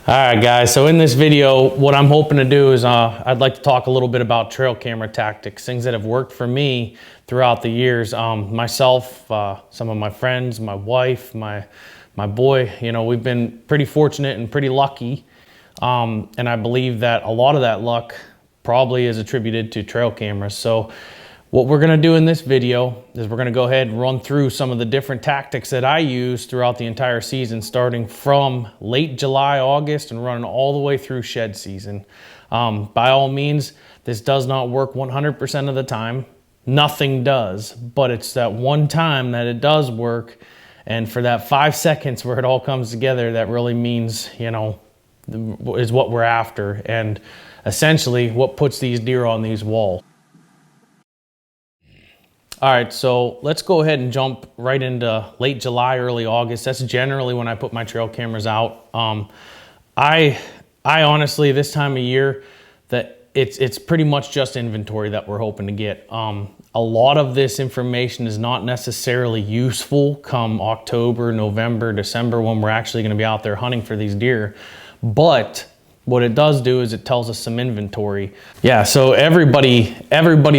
All right, guys, so in this video, what I'm hoping to do is I'd like to talk a little bit about trail camera tactics, things that have worked for me throughout the years. Myself, some of my friends, my wife, my boy, we've been pretty fortunate and pretty lucky. And I believe that a lot of that luck probably is attributed to trail cameras. So what we're gonna do in this video is we're gonna go ahead and run through some of the different tactics that I use throughout the entire season, starting from late July, August, and running all the way through shed season. By all means, this does not work 100% of the time. Nothing does, but it's that one time that it does work. And for that 5 seconds where it all comes together, that really means, is what we're after. And essentially what puts these deer on these walls. All right, so let's go ahead and jump right into late July, early August. That's generally when I put my trail cameras out. I honestly, this time of year, that it's pretty much just inventory that we're hoping to get. A lot of this information is not necessarily useful come October, November, December, when we're actually gonna be out there hunting for these deer. But what it does do is it tells us some inventory. Yeah, so everybody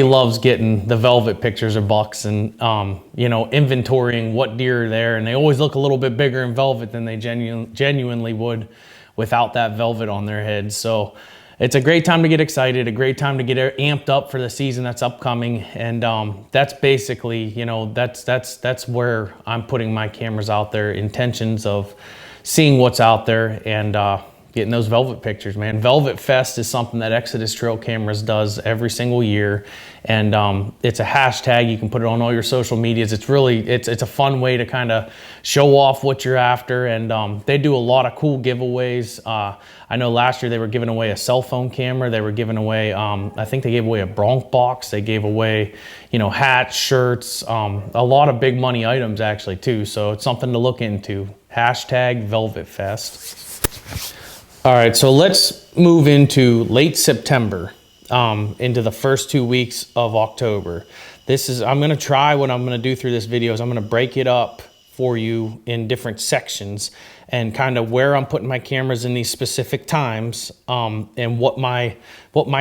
loves getting the velvet pictures of bucks and inventorying what deer are there, and they always look a little bit bigger in velvet than they genuinely would without that velvet on their heads. So it's a great time to get excited, a great time to get amped up for the season that's upcoming, and that's basically, that's where I'm putting my cameras out there, intentions of seeing what's out there and getting those velvet pictures, man. Velvet Fest is something that Exodus Trail Cameras does every single year, and it's a hashtag. You can put it on all your social medias. It's really, it's a fun way to kind of show off what you're after, and they do a lot of cool giveaways. I know last year they were giving away a cell phone camera. They were giving away, I think they gave away a bronc box. They gave away, hats, shirts, a lot of big money items actually too. So it's something to look into. Hashtag Velvet Fest. All right, so let's move into late September, into the first 2 weeks of October. I'm gonna try what I'm gonna do through this video is I'm gonna break it up for you in different sections and kind of where I'm putting my cameras in these specific times, and what my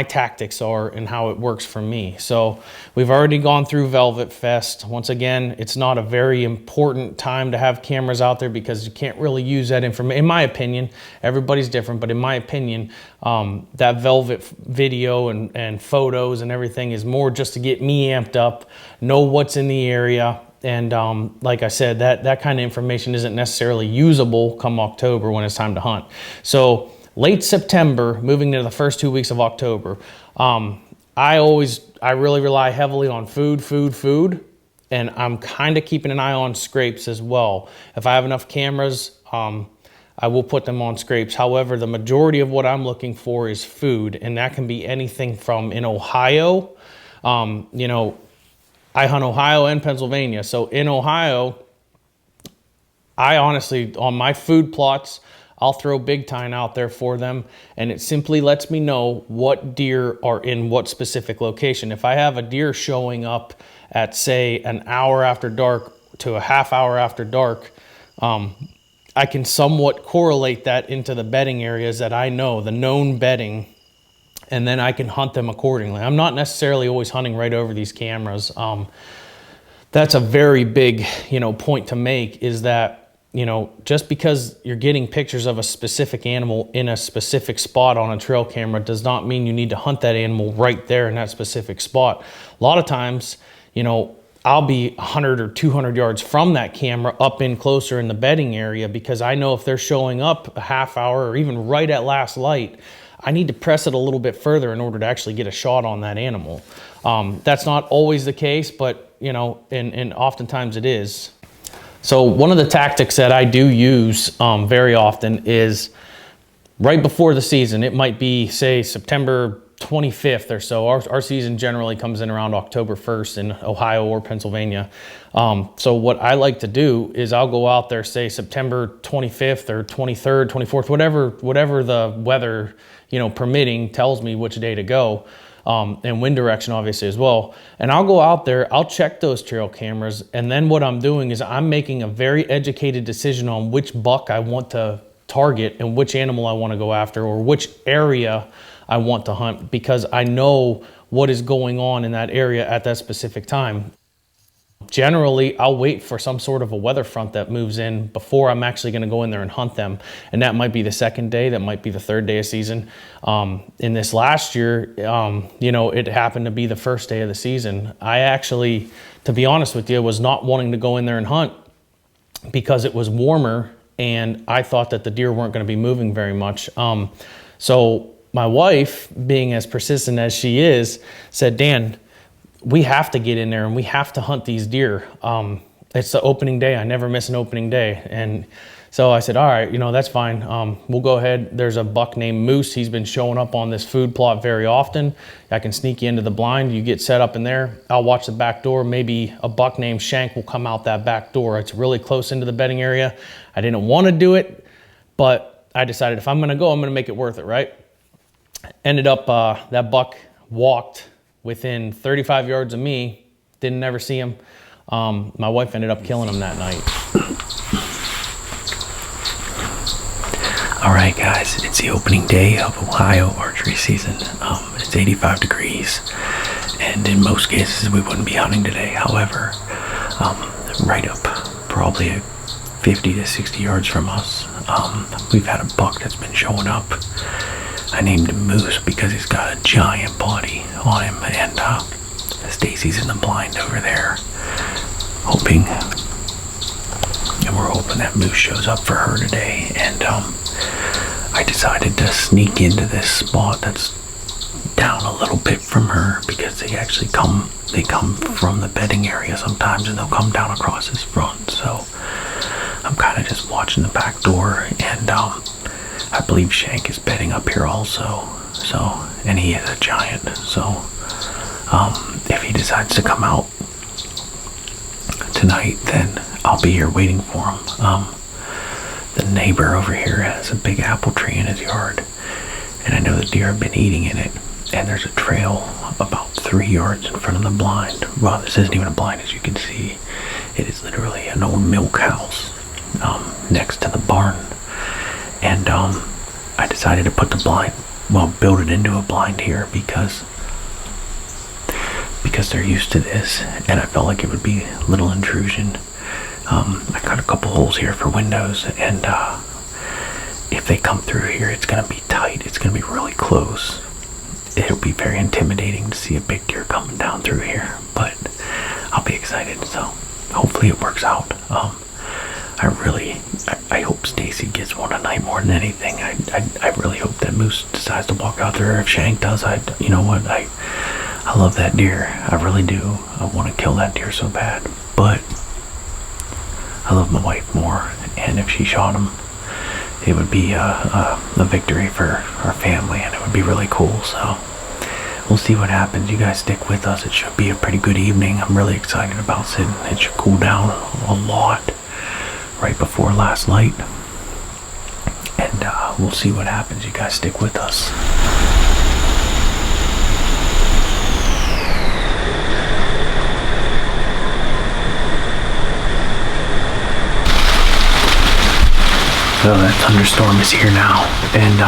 tactics are and how it works for me. So we've already gone through Velvet Fest. Once again, it's not a very important time to have cameras out there because you can't really use that information. In my opinion, everybody's different, but in my opinion, that Velvet video and photos and everything is more just to get me amped up, know what's in the area. And like I said, that kind of information isn't necessarily usable come October when it's time to hunt. So late September, moving into the first 2 weeks of October, I really rely heavily on food, and I'm kind of keeping an eye on scrapes as well. If I have enough cameras, I will put them on scrapes. However, the majority of what I'm looking for is food, and that can be anything from in Ohio, I hunt Ohio and Pennsylvania. So in Ohio, I honestly, on my food plots, I'll throw big tine out there for them, and it simply lets me know what deer are in what specific location. If I have a deer showing up at, say, an hour after dark to a half hour after dark, I can somewhat correlate that into the bedding areas that I know, the known bedding, and then I can hunt them accordingly. I'm not necessarily always hunting right over these cameras. That's a very big, point to make, is that, just because you're getting pictures of a specific animal in a specific spot on a trail camera does not mean you need to hunt that animal right there in that specific spot. A lot of times, I'll be 100 or 200 yards from that camera up in closer in the bedding area, because I know if they're showing up a half hour or even right at last light, I need to press it a little bit further in order to actually get a shot on that animal. That's not always the case, but and oftentimes it is. So one of the tactics that I do use very often is right before the season. It might be, say, September 25th or so. Our season generally comes in around October 1st in Ohio or Pennsylvania. So what I like to do is I'll go out there, say September 25th or 23rd, 24th, whatever the weather, permitting tells me which day to go, and wind direction obviously as well. And I'll go out there, I'll check those trail cameras, and then what I'm doing is I'm making a very educated decision on which buck I want to target and which animal I want to go after, or which area I want to hunt, because I know what is going on in that area at that specific time. Generally, I'll wait for some sort of a weather front that moves in before I'm actually going to go in there and hunt them. And that might be the second day, that might be the third day of season. In this last year, it happened to be the first day of the season. I actually, to be honest with you, was not wanting to go in there and hunt because it was warmer and I thought that the deer weren't going to be moving very much. So my wife, being as persistent as she is, said, Dan, we have to get in there and we have to hunt these deer. It's the opening day. I never miss an opening day. And so I said, all right, that's fine. We'll go ahead. There's a buck named Moose. He's been showing up on this food plot very often. I can sneak you into the blind. You get set up in there. I'll watch the back door. Maybe a buck named Shank will come out that back door. It's really close into the bedding area. I didn't want to do it, but I decided if I'm going to go, I'm going to make it worth it, right? Ended up, that buck walked within 35 yards of me, didn't ever see him. My wife ended up killing him that night. All right, guys, it's the opening day of Ohio archery season. It's 85 degrees, and in most cases we wouldn't be hunting today. However, right up probably 50 to 60 yards from us, we've had a buck that's been showing up. I named him Moose because he's got a giant body on him, and Stacy's in the blind over there, hoping, and we're hoping that Moose shows up for her today. And I decided to sneak into this spot that's down a little bit from her, because they actually come from the bedding area sometimes, and they'll come down across his front. So I'm kind of just watching the back door, and I believe Shank is bedding up here also. So, and he is a giant. So, if he decides to come out tonight, then I'll be here waiting for him. The neighbor over here has a big apple tree in his yard, and I know the deer have been eating in it. And there's a trail about 3 yards in front of the blind. Well, this isn't even a blind, as you can see. It is literally an old milk house next to the barn. And I decided to put the blind, build it into a blind here because they're used to this, and I felt like it would be a little intrusion. I cut a couple holes here for windows, and if they come through here, it's going to be tight. It's going to be really close. It'll be very intimidating to see a big deer coming down through here, but I'll be excited. So hopefully it works out. I hope Stacy gets one tonight more than anything. I really hope that Moose decides to walk out there. If Shank does, I love that deer. I really do. I want to kill that deer so bad. But I love my wife more, and if she shot him, it would be a victory for our family, and it would be really cool. So we'll see what happens. You guys stick with us. It should be a pretty good evening. I'm really excited about sitting. It should cool down a lot right before last light, and we'll see what happens. You guys stick with us. So that thunderstorm is here now, and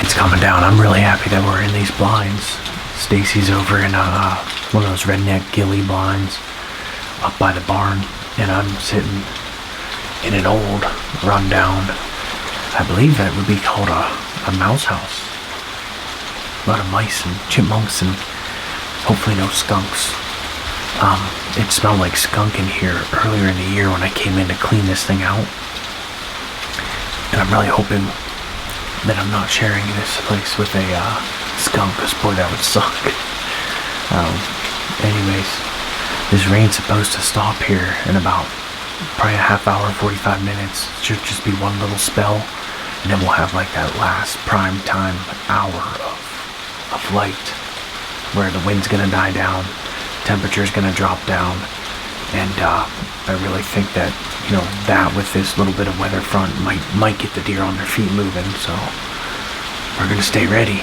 it's coming down. I'm really happy that we're in these blinds. Stacy's over in one of those redneck ghillie blinds up by the barn, and I'm sitting in an old rundown, I believe that would be called a mouse house. A lot of mice and chipmunks, and hopefully no skunks. It smelled like skunk in here earlier in the year when I came in to clean this thing out, and I'm really hoping that I'm not sharing this place with a skunk, because boy, that would suck. Anyways, this rain's supposed to stop here in about probably a half hour, 45 minutes. It should just be one little spell, and then we'll have like that last prime time hour of light where the wind's gonna die down, temperature's gonna drop down, and I really think that, that with this little bit of weather front might get the deer on their feet moving. So we're gonna stay ready.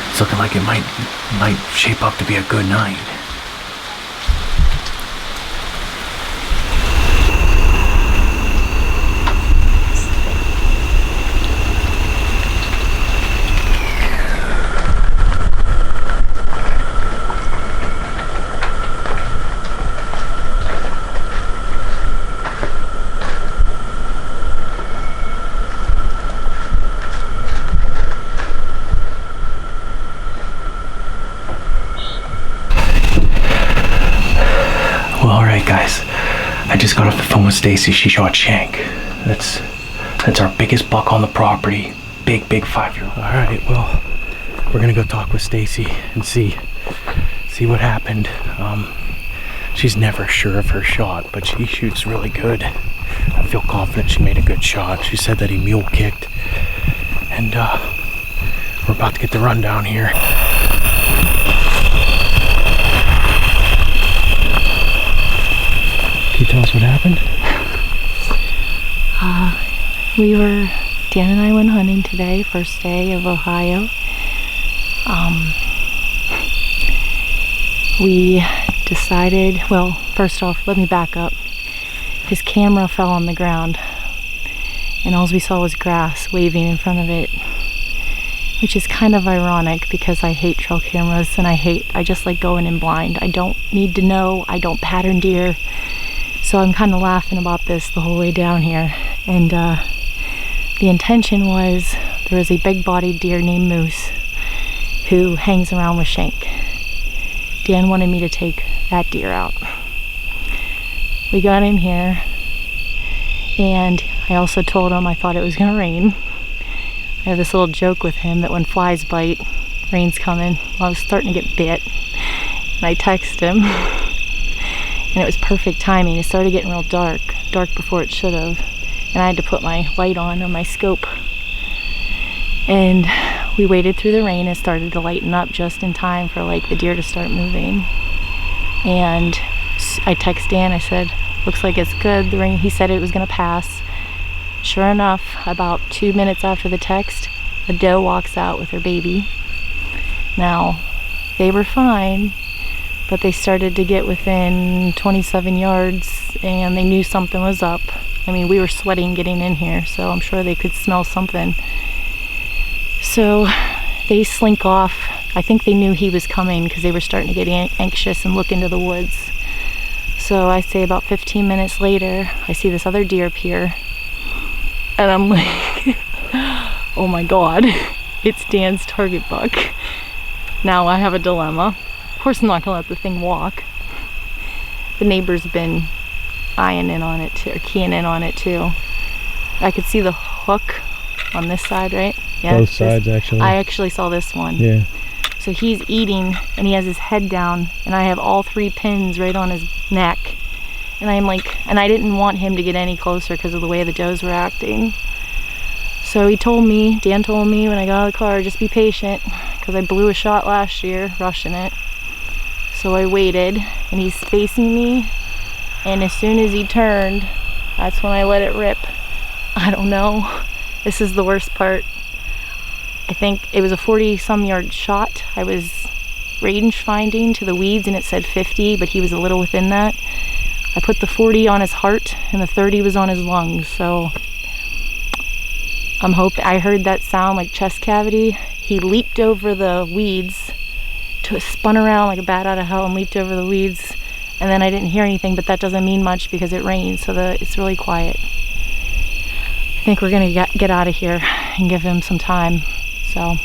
It's looking like it might shape up to be a good night. just got off the phone with Stacy. She shot Shank. That's our biggest buck on the property. Big 5-year-old. All right, well, we're gonna go talk with Stacy and see what happened. She's never sure of her shot, but she shoots really good. I feel confident she made a good shot. She said that he mule kicked, and we're about to get the rundown here. Can you tell us what happened? Dan and I went hunting today, first day of Ohio. We decided, well, first off, let me back up. His camera fell on the ground, and all we saw was grass waving in front of it, which is kind of ironic because I hate trail cameras and I just like going in blind. I don't need to know, I don't pattern deer. So I'm kind of laughing about this the whole way down here. And the intention was, there was a big-bodied deer named Moose who hangs around with Shank. Dan wanted me to take that deer out. We got in here, and I also told him I thought it was gonna rain. I have this little joke with him that when flies bite, rain's coming. Well, I was starting to get bit, and I texted him, and it was perfect timing. It started getting real dark before it should have, and I had to put my light on my scope. And we waited through the rain. It started to lighten up just in time for like the deer to start moving. And I texted Dan, I said, looks like it's good, the rain. He said it was gonna pass. Sure enough, about 2 minutes after the text, a doe walks out with her baby. Now, they were fine, but they started to get within 27 yards and they knew something was up. I mean, we were sweating getting in here, so I'm sure they could smell something. So they slink off. I think they knew he was coming because they were starting to get anxious and look into the woods. So I say about 15 minutes later, I see this other deer appear, and I'm like, oh my God, it's Dan's target buck. Now I have a dilemma. Of course I'm not gonna let the thing walk. The neighbor's been eyeing in on it too, or keying in on it too. I could see the hook on this side, right? Yeah, both sides actually. I actually saw this one. Yeah. So he's eating and he has his head down, and I have all 3 pins right on his neck. And I'm like, and I didn't want him to get any closer because of the way the does were acting. So he told me, Dan told me when I got out of the car, just be patient, because I blew a shot last year, rushing it. So I waited, and he's facing me, and as soon as he turned, that's when I let it rip. I don't know. This is the worst part. I think it was a 40-some yard shot. I was range finding to the weeds and it said 50, but he was a little within that. I put the 40 on his heart and the 30 was on his lungs, so I'm hoping. I heard that sound like chest cavity. He leaped over the weeds, spun around like a bat out of hell and leaped over the weeds, and then I didn't hear anything, but that doesn't mean much because it rained, so it's really quiet. I think we're gonna get out of here and give him some time, so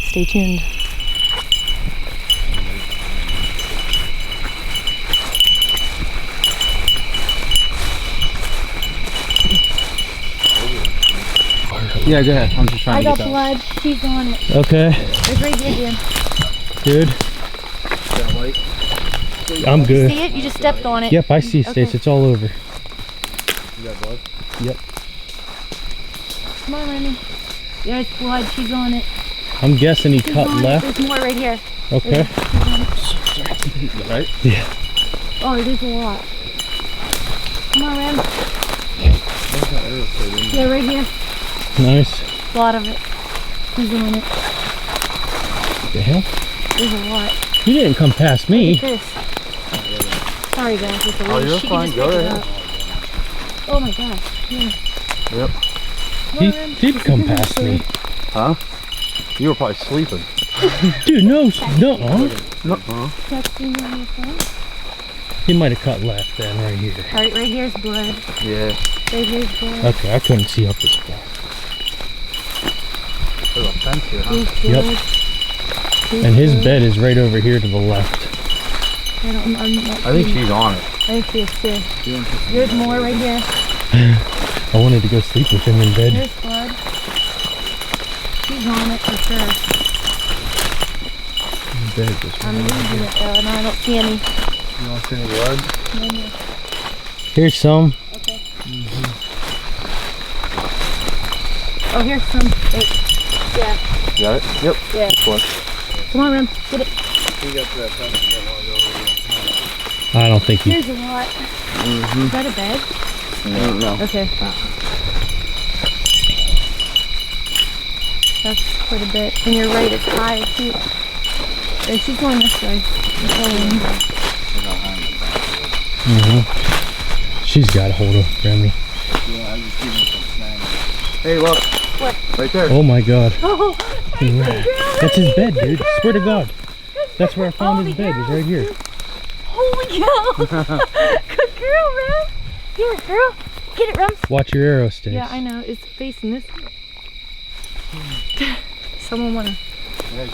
stay tuned. Yeah, go ahead. I'm just trying I to got get that. blood. She's on it. Okay. It's right here, Dan. Good. I'm good. See it? You just stepped on it. Yep, I see, Stace. Okay. It's all over. You got blood? Yep. Come on, Randy. Yeah, it's blood. She's on it. I'm guessing he cut on left. It. There's more right here. Okay. Right? Yeah. Oh, it is a lot. Come on, Randy. Yeah, right here. Nice. A lot of it. He's on it. What the hell? There's a lot. He didn't come past Look me. at this. Sorry, guys. It's a Oh, leash. you're She fine. can just Go pick it ahead. up. Oh my gosh. Yeah. Yep. He did come past me. Huh? You were probably sleeping. Dude, no. Texting me on your phone. He might have cut left then, right here. Right here's blood. Yeah. Right here's blood. Okay, I couldn't see up this far. There's a fence here, huh? Here's Yep. blood. Here's And his blood. bed is right over here to the left. I'm not I think she's on it. think she is too. There's more right here. I wanted to go sleep with him in bed. There's blood. She's on it for sure. I'm losing it though, and I don't see any. You don't see any blood? No, no. Here's some. Okay. Oh, here's some. Wait. Yeah. Got it? Yep. Yeah. This one. Come on, Rem. Get it. You got that time to get one over I don't think he. Here's a lot. Is that a bed? No. Okay. That's quite a bit. And you're right, it's high too. And she's going this way. She's got a hold of Remy. Hey, look. What? Right there. Oh my god. Oh, That's his bed, dude. Swear to God. That's where I found his bed. It was right here. Holy cow! Good girl, Rem. Here, girl. Get it, Rem. Watch your arrow sticks. Yeah, I know. It's facing this way. Someone wanna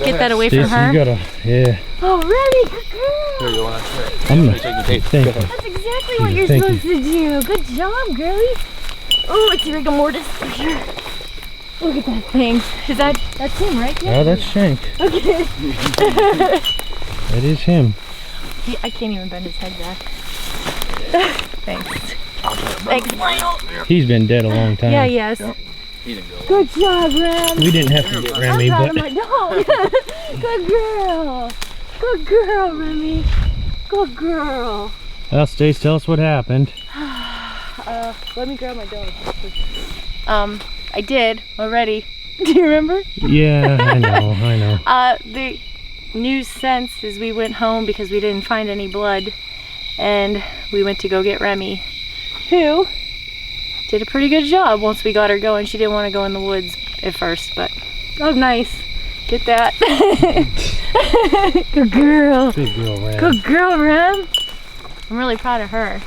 get that away from Stacy, her? you gotta, yeah. Oh, Remy, good girl. Here, you want to I'm gonna Hey, thank you. That's exactly what you're Thank supposed to do. Good job, girlie. Oh, it's rigor mortis for sure. Look at that thing. Is that's him, right? Oh, that's Shank. Okay. That is him. I can't even bend his head back. Thanks. Thanks, Lionel. He's been dead a long time. Yeah, yes. Good job, Rem. We didn't have to get Remy, I'm proud but of my dog. Good girl. Good girl, Remy. Good girl. well, Stace, tell us what happened. Let me grab my dog. I did already. Do you remember? Yeah, I know. The news since is we went home because we didn't find any blood, and we went to go get Remy, who did a pretty good job once we got her going. She didn't want to go in the woods at first, but oh, nice. Get that. Good girl. Good girl, Rem. Good girl, Rem. I'm really proud of her.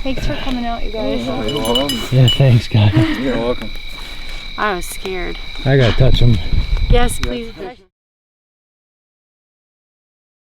Thanks for coming out, you guys. You're welcome. Yeah, thanks, guys. You're welcome. I was scared. I gotta touch him. Yes, please.